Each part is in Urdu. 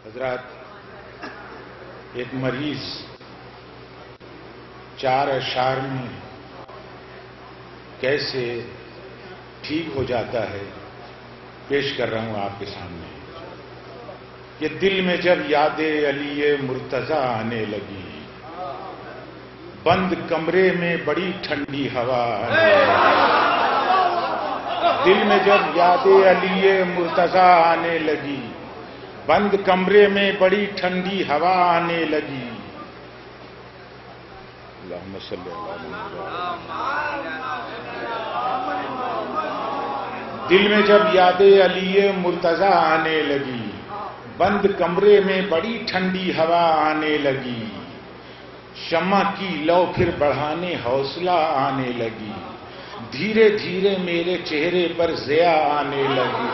حضرات، ایک مریض 4 اشعار میں کیسے ٹھیک ہو جاتا ہے پیش کر رہا ہوں آپ کے سامنے کہ دل میں جب یاد علی مرتضی آنے لگی، بند کمرے میں بڑی ٹھنڈی ہوا آنے لگی۔ دل میں جب یاد علی مرتضی آنے لگی، بند کمرے میں بڑی ٹھنڈی ہوا آنے لگی۔ اللہم صلی اللہ علیہ وسلم۔ دل میں جب یاد علی مرتضی آنے لگی، بند کمرے میں بڑی ٹھنڈی ہوا آنے لگی۔ شمع کی لو پھر بڑھانے حوصلہ آنے لگی، دھیرے دھیرے میرے چہرے پر ضیا آنے لگی۔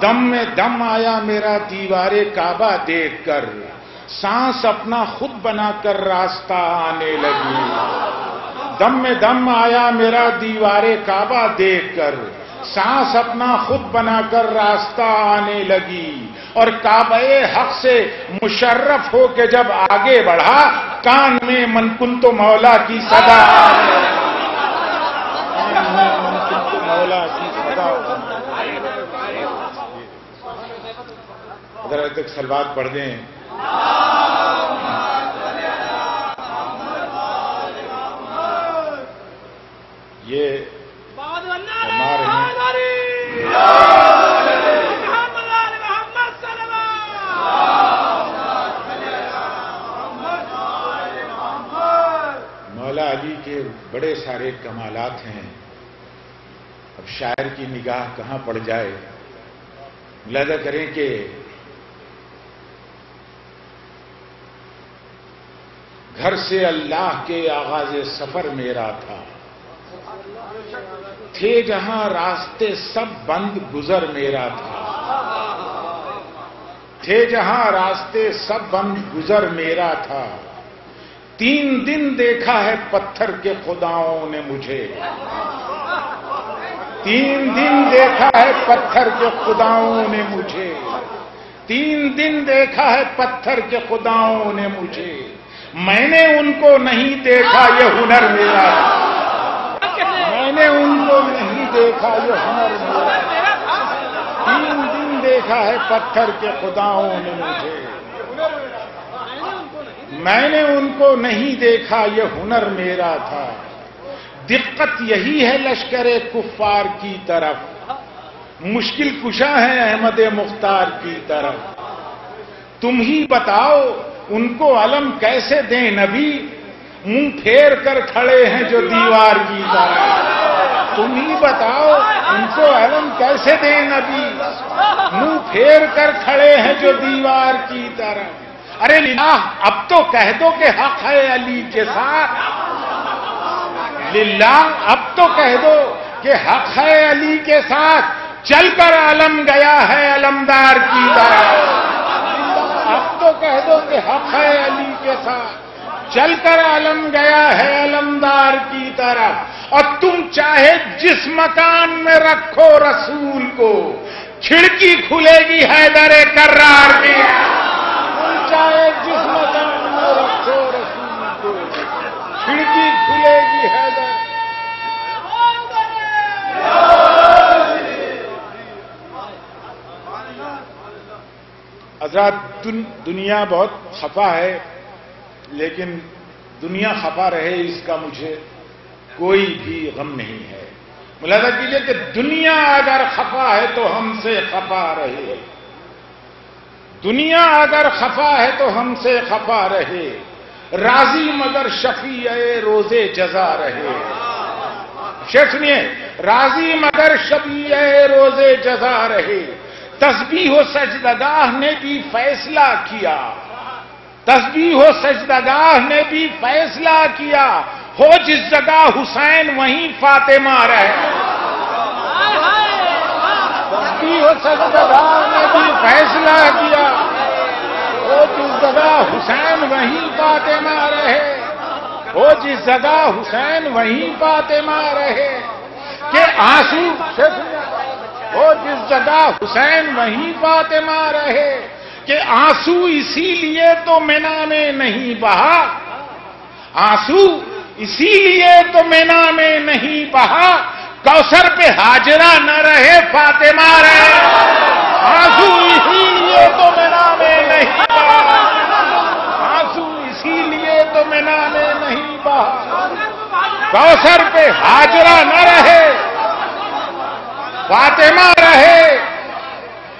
دم میں دم آیا میرا دیوار کعبہ دیکھ کر، سانس اپنا خود بنا کر راستہ آنے لگی۔ دم میں دم آیا میرا دیوار کعبہ دیکھ کر، سانس اپنا خود بنا کر راستہ آنے لگی۔ اور کعبہ حق سے مشرف ہو کے جب آگے بڑھا، کان میں من کنت مولا کی صدا آنے لگی۔ من کنت مولا کی صدا۔ ذرا ایک سلوات پڑھ دیں۔ یہ ہمارے مولا علی کے بڑے سارے کمالات ہیں۔ اب شاعر کی نگاہ کہاں پڑ جائے، ملاحظہ کریں کہ گھر سے اللہ کے آغاز سفر میرا تھا، تھے جہاں راستے سب بند گزر میرا تھا، تھے جہاں راستے سب بند گزر میرا تھا۔ 3 دن دیکھا ہے پتھر کے خداؤں نے مجھے، 3 دن دیکھا ہے پتھر کے خداؤں نے مجھے، 3 دن دیکھا ہے پتھر کے خداؤں نے مجھے۔ میں نے ان کو نہیں دیکھا یہ ہنر میرا، میں نے ان کو نہیں دیکھا یہ ہنر میرا۔ 3 دن دیکھا ہے پتھر کے خداؤں نے مجھے، میں نے ان کو نہیں دیکھا یہ ہنر میرا تھا۔ دقت یہی ہے لشکر کفار کی طرف، مشکل کشا ہے احمد مختار کی طرف۔ تم ہی بتاؤ ان کو علم کیسے دیں نبی، منہ پھیر کر کھڑے ہیں جو دیوار کی طرف۔ تم ہی بتاؤ ان کو علم کیسے دیں نبی، منہ پھیر کر کھڑے ہیں جو دیوار کی طرف۔ ارے للہ اب تو کہہ دو کہ حق ہے علی کے ساتھ، للہ اب تو کہہ دو کہ حق ہے علی کے ساتھ، چل کر علم گیا ہے علمدار کی طرف۔ اب تو کہہ دو کہ حق ہے علی کے ساتھ، چل کر علم گیا ہے علمدار کی طرف۔ اور تم چاہے جس مکان میں رکھو رسول کو، کھڑکی کھلے گی حیدر کرار کی۔ تم چاہے جس مکان میں رکھو رسول کو، کھڑکی کھلے گی حیدر۔ حضرات، دنیا بہت خفا ہے، لیکن دنیا خفا رہے اس کا مجھے کوئی بھی غم نہیں ہے۔ ملاحظہ کیجئے کہ دنیا اگر خفا ہے تو ہم سے خفا رہے، دنیا اگر خفا ہے تو ہم سے خفا رہے، راضی مگر شفیع روز جزا رہے۔ شیخ سنیے، راضی مگر شفیع روز جزا رہے۔ تسبیح و سجدگاہ نے بھی فیصلہ کیا، تسبیح و سجدگاہ نے بھی فیصلہ کیا، ہو جس جگہ حسین وہیں فاطمہ رہے۔ تسبیح و سجدگاہ نے بھی فیصلہ کیا، ہو جس جگہ حسین وہیں فاطمہ رہے، ہو جس جگہ حسین وہیں فاطمہ رہے۔ کہ آنسو ہو جس جگہ حسین وہیں فاطمہ رہے، کہ آنسو اسی لیے تو مینا میں نہیں بہا، آنسو اسی لیے تو مینا میں نہیں بہا، کوثر پہ حاجرہ نہ رہے فاطمہ رہے، آنسو اسی لیے تو مینا میں نہیں بہا، آنسو اسی لیے تو مینا میں نہیں بہا، کوثر پہ حاجرہ نہ رہے فاطمہ رہے،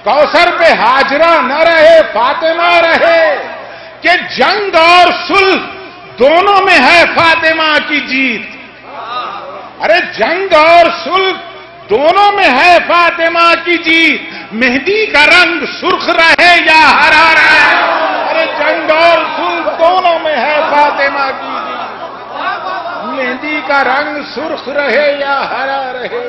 کوثر پہ حاجرہ نہ رہے فاطمہ رہے، کہ جنگ اور صلح دونوں میں ہے فاطمہ کی جیت، ارے جنگ اور صلح دونوں میں ہے فاطمہ کی جیت، مہندی کا رنگ سرخ رہے یا ہرا رہے، ارے جنگ اور صلح دونوں میں ہے فاطمہ کی جیت، مہندی کا رنگ سرخ رہے یا ہرا رہے۔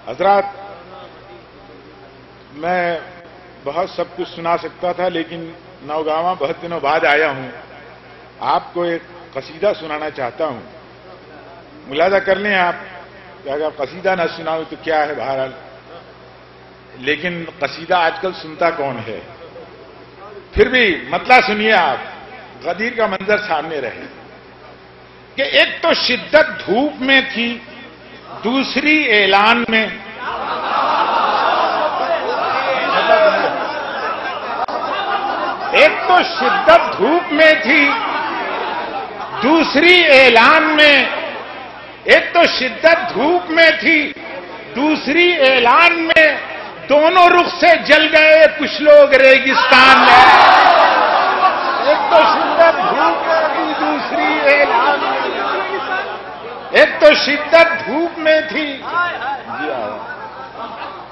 حضرات، میں بہت سب کچھ سنا سکتا تھا، لیکن نوگاواں بہت دنوں بعد آیا ہوں، آپ کو ایک قصیدہ سنانا چاہتا ہوں۔ ملاحظہ کر لیں آپ کہ اگر قصیدہ نہ سناؤں تو کیا ہے بہرحال، لیکن قصیدہ آج کل سنتا کون ہے؟ پھر بھی مطلب سنیے آپ، غدیر کا منظر سامنے رہے کہ ایک تو شدت دھوپ میں تھی، دوسری اعلان میں، ایک تو شدت دھوپ میں تھی، دوسری اعلان میں، ایک تو شدت دھوپ میں تھی، دوسری اعلان میں، دونوں رخ سے جل گئے کچھ لوگ ریگستان میں، ایک تو شدت دھوپ میں تھی، دوسری اعلان میں، ایک تو شدت دھوپ میں تھی،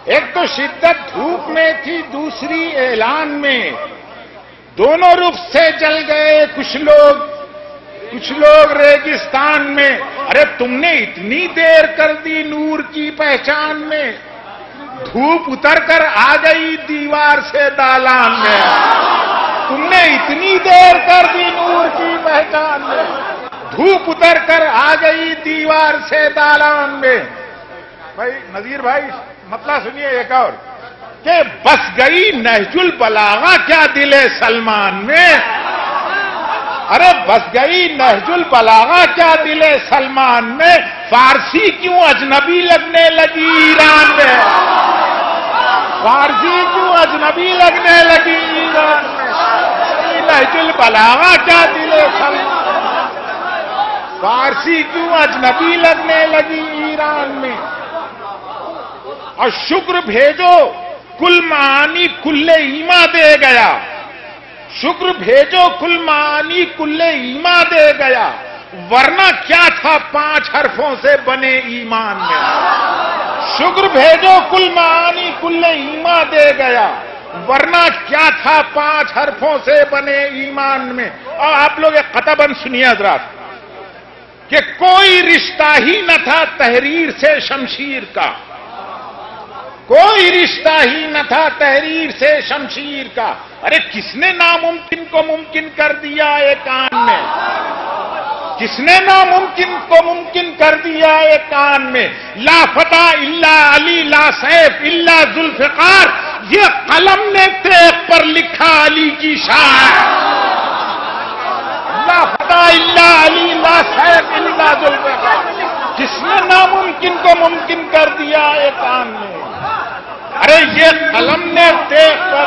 ایک تو شدت دھوپ میں تھی، دوسری اعلان میں، دونوں رخ سے جل گئے کچھ لوگ ریگستان میں، ارے تم نے اتنی دیر کر دی نور کی پہچان میں، دھوپ اتر کر آ گئی دیوار سے دالان میں، تم نے اتنی دیر کر دی نور کی پہچان میں، دھوپ اتر کر آ گئی دیوار سے دالان میں۔ بھائی نذیر بھائی مطلب سنیے ایک اور، کہ بس گئی نہج البلاغہ کیا دل سلمان میں، ارے بس گئی نہج البلاغہ کیا دل سلمان میں، فارسی کیوں اجنبی لگنے لگی ایران میں، فارسی کیوں اجنبی لگنے لگی ایران میں، نہج البلاغہ کیا دل سلمان، فارسی کیوں اجنبی لگنے لگی ایران میں، اور شکر بھیجو کل معانی کل ایما دے گیا، شکر بھیجو کل معانی کل ایما دے گیا، ورنہ کیا تھا 5 حرفوں سے بنے ایمان میں، شکر بھیجو کل معانی کل ایما دے گیا، ورنہ کیا تھا 5 حرفوں سے بنے ایمان میں۔ اور آپ لوگ ایک قطع بند سنیے حضرات، کہ کوئی رشتہ ہی نہ تھا تحریر سے شمشیر کا، کوئی رشتہ ہی نہ تھا تحریر سے شمشیر کا، ارے کس نے ناممکن کو ممکن کر دیا ایک کان میں، کس نے ناممکن کو ممکن کر دیا ایک کان میں، لا فتح الا علی لا سیف الا ذوالفقار، یہ قلم نے تیغ پر لکھا علی کی شان، لا فتح الا علی لا سیف الا ذوالفقار، کس نے ناممکن کو ممکن کر دیا ایک کان میں، ارے یہ قلم نے تیغ پر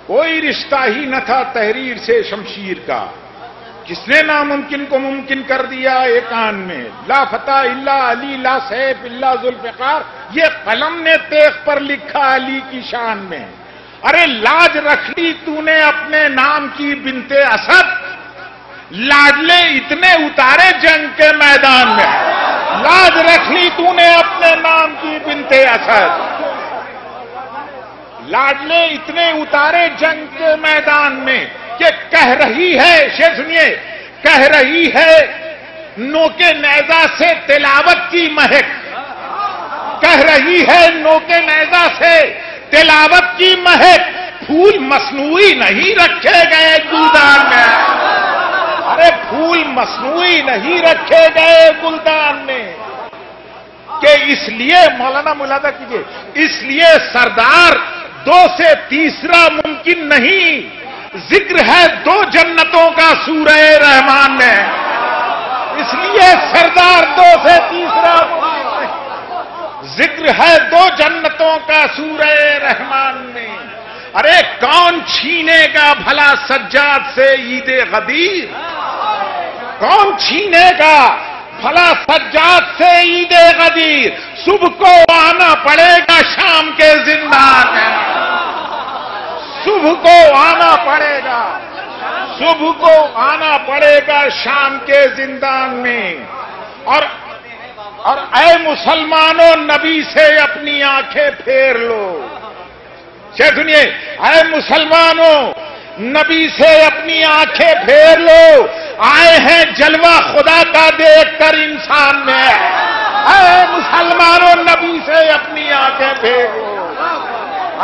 کوئی رشتہ ہی نہ تھا تحریر سے شمشیر کا، کس نے ناممکن کو ممکن کر دیا ایک کان میں، لا فتح الا علی لا سیف الا ذوالفقار، یہ قلم نے تیغ پر لکھا علی کی شان میں، ارے لاج رکھ لی تو نے اپنے نام کی بنت اسد، لاڈلے اتنے اتارے جنگ کے میدان میں، لاج رکھ لی تو نے اپنے نام کی بنت اسد، لاڈلے اتنے اتارے جنگ کے میدان میں کہ کہہ رہی ہے، شیخ سنیے، کہہ رہی ہے نوکے نیزہ سے تلاوت کی مہک، کہہ رہی ہے نوکے نیزہ سے تلاوت کی مہک، پھول مصنوعی نہیں رکھے گئے گلدان میں، ارے پھول مصنوعی نہیں رکھے گئے گلدان میں، کہ اس لیے مولانا ملاحظہ کیجیے، اس لیے سردار دو سے تیسرا ممکن نہیں، ذکر ہے دو جنتوں کا سورہ رحمان میں، اس لیے سردار دو سے تیسرا ذکر ہے دو جنتوں کا سورہ رحمان میں۔ ارے کون چھینے گا بھلا سجاد سے عید غدیر، کون چھینے گا بھلا سجاد سے عید غدیر، صبح کو آنا پڑے گا شام کے زندان میں، صبح کو آنا پڑے گا، صبح کو آنا پڑے گا شام کے زندان میں۔ اور اے مسلمانوں نبی سے اپنی آنکھیں پھیر لو، سنیے، اے مسلمانوں نبی سے اپنی آنکھیں پھیر لو، آئے ہیں جلوہ خدا کا دیکھ کر انسان میں، اے مسلمانوں نبی سے اپنی آنکھیں پھیر لو،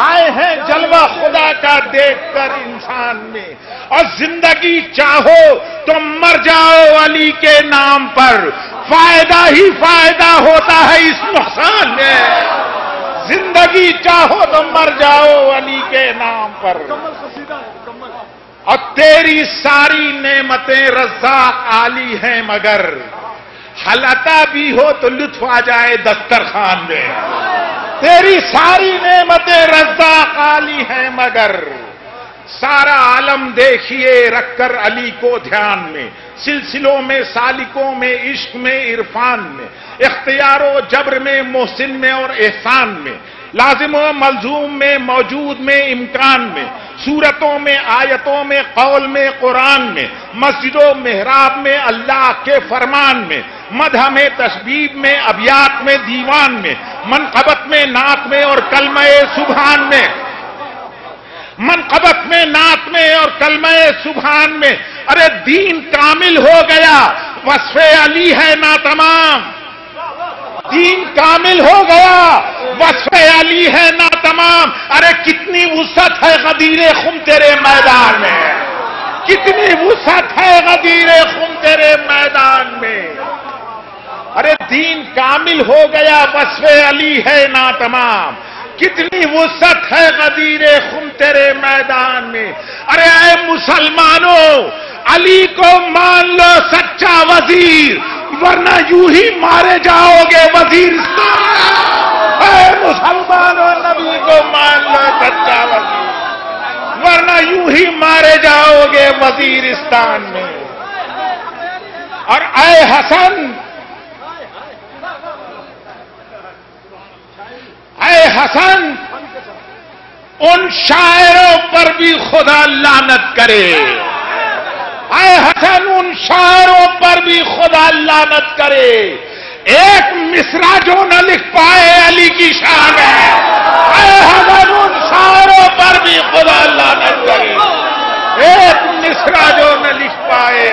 آئے ہیں جلوہ خدا کا دیکھ کر انسان میں، اور زندگی چاہو تو مر جاؤ علی کے نام پر، فائدہ ہی فائدہ ہوتا ہے اس نقصان میں، زندگی چاہو تو مر جاؤ علی کے نام پر، اور تیری ساری نعمتیں رزاق عالی ہیں مگر حلقہ بھی ہو تو لطف آ جائے دسترخوان میں، تیری ساری نعمتیں رزاق عالی ہیں مگر سارا عالم دیکھیے رکھ کر علی کو دھیان میں، سلسلوں میں سالکوں میں عشق میں عرفان میں، اختیار و جبر میں محسن میں اور احسان میں، لازم و ملزوم میں موجود میں امکان میں، صورتوں میں آیتوں میں قول میں قرآن میں، مسجد و محراب میں اللہ کے فرمان میں، مدح میں تشبیب میں ابیات میں دیوان میں، منقبت میں نعت میں اور کلمہ سبحان میں، منقبت میں نعت میں اور کلمہ سبحان میں، ارے دین کامل ہو گیا وصف علی ہے ناتمام، دین کامل ہو گیا وصف علی ہے ناتمام، ارے کتنی وسعت ہے غدیر خم تیرے میدان میں، کتنی وسعت ہے غدیر خم تیرے میدان میں، ارے دین کامل ہو گیا وصف علی ہے ناتمام، کتنی وسعت ہے غدیر خم تیرے میدان میں، ارے اے مسلمانوں علی کو مان لو سچا وزیر ورنہ یوں ہی مارے جاؤ گے وزیرستان، اے مسلمانوں نبی کو مان لو سچا وزیر ورنہ یوں ہی مارے جاؤ گے وزیرستان میں، اور اے حسن، اے حسن ان شاعروں پر بھی خدا لعنت کرے، اے حسن ان شاعروں پر بھی خدا لعنت کرے، ایک مصرع جو نہ لکھ پائے علی کی شان ہے، اے حسن ان شاعروں پر بھی خدا لعنت کرے، ایک مصرع جو نہ لکھ پائے